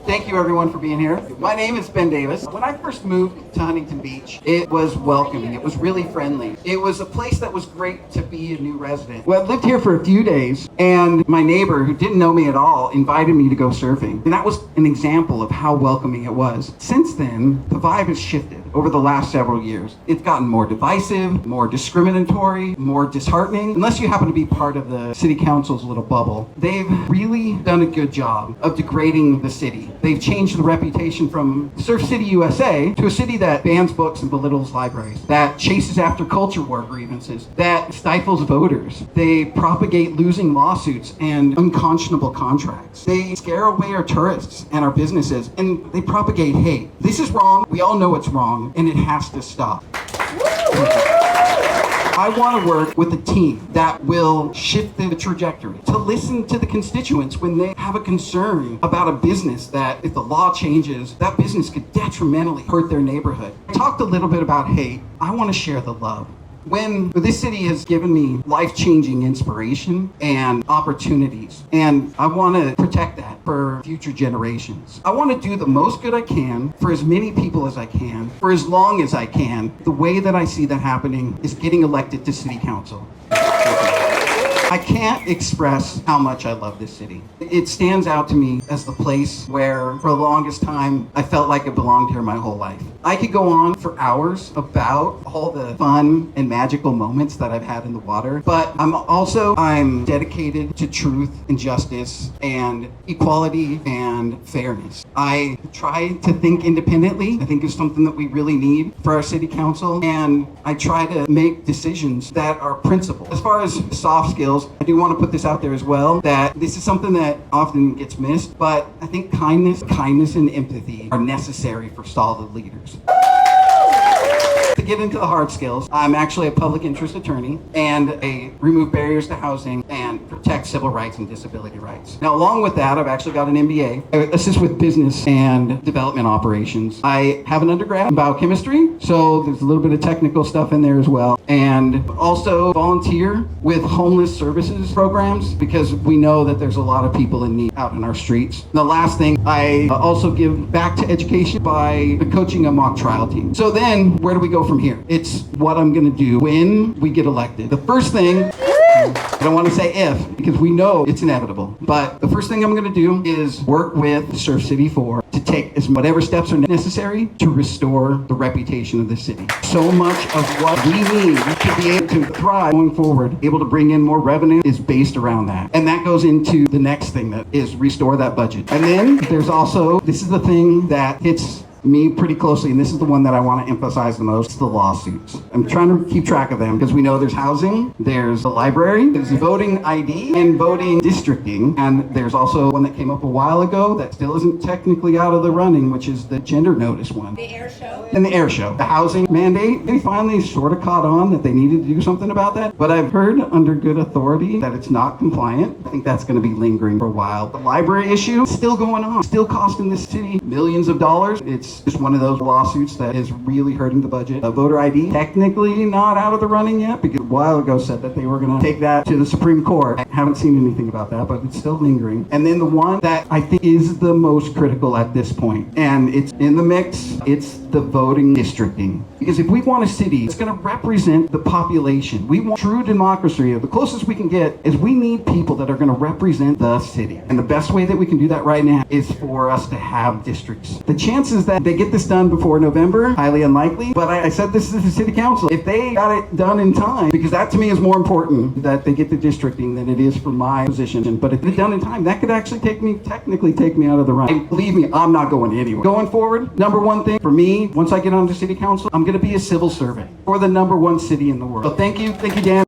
Thank you everyone for being here. My name is Ben Davis. When I first moved to Huntington Beach, it was welcoming. It was really friendly. It was a place that was great to be a new resident. Well, I lived here for a few days, and my neighbor, who didn't know me at all, invited me to go surfing. And that was an example of how welcoming it was. Since then, the vibe has shifted over the last several years. It's gotten more divisive, more discriminatory, more disheartening. Unless you happen to be part of the city council's little bubble, they've really done a good job of degrading the city. They've changed the reputation from Surf City USA to a city that bans books and belittles libraries, that chases after culture war grievances, that stifles voters. They propagate losing lawsuits and unconscionable contracts. They scare away our tourists and our businesses, and they propagate hate. This is wrong. We all know it's wrong, and it has to stop. I want to work with a team that will shift the trajectory, to listen to the constituents when they have a concern about a business that, if the law changes, that business could detrimentally hurt their neighborhood. I talked a little bit about hate. I want to share the love. When this city has given me life-changing inspiration and opportunities, and I want to protect that for future generations. I want to do the most good I can for as many people as I can, for as long as I can. The way that I see that happening is getting elected to city council. I can't express how much I love this city. It stands out to me as the place where, for the longest time, I felt like I belonged here my whole life. I could go on for hours about all the fun and magical moments that I've had in the water, but I'm dedicated to truth and justice and equality and fairness. I try to think independently. I think it's something that we really need for our city council, and I try to make decisions that are principled. As far as soft skills, I do want to put this out there as well, that this is something that often gets missed, but I think kindness and empathy are necessary for solid leaders. To get into the hard skills, I'm actually a public interest attorney, and I remove barriers to housing and protect civil rights and disability rights. Now, along with that, I've actually got an MBA. I assist with business and development operations. I have an undergrad in biochemistry, so there's a little bit of technical stuff in there as well. And also volunteer with homeless services programs, because we know that there's a lot of people in need out in our streets. The last thing, I also give back to education by coaching a mock trial team. So then, where do we go from here? It's what I'm going to do when we get elected. The first thing, I don't want to say if, because we know it's inevitable, but the first thing I'm going to do is work with Surf City 4 to take whatever steps are necessary to restore the reputation of the city. So much of what we need to be able to thrive going forward, able to bring in more revenue, is based around that. And that goes into the next thing, that is restore that budget. And then there's also, this is the thing that hits me pretty closely, and this is the one that I want to emphasize the most, the lawsuits. I'm trying to keep track of them because we know there's housing, there's the library, there's voting ID and voting districting, and there's also one that came up a while ago that still isn't technically out of the running, which is the gender notice one. The air show? And the air show. The housing mandate, they finally sort of caught on that they needed to do something about that, but I've heard under good authority that it's not compliant. I think that's going to be lingering for a while. The library issue, still going on, still costing this city millions of dollars. It's just one of those lawsuits that is really hurting the budget. Voter ID, technically not out of the running yet, because a while ago said that they were going to take that to the Supreme Court. I haven't seen anything about that, but it's still lingering. And then the one that I think is the most critical at this point, and it's in the mix, it's the voting districting. Because if we want a city that's going to represent the population, we want true democracy, or the closest we can get is we need people that are going to represent the city. And the best way that we can do that right now is for us to have districts. The chances that they get this done before November, highly unlikely, but I said this is the city council. If they got it done in time, because that to me is more important, that they get the districting than it is for my position. But if it's done in time, that could actually technically take me out of the run. And believe me, I'm not going anywhere. Going forward, number one thing for me, once I get onto city council, I'm going to be a civil servant for the #1 city in the world. So thank you Dan.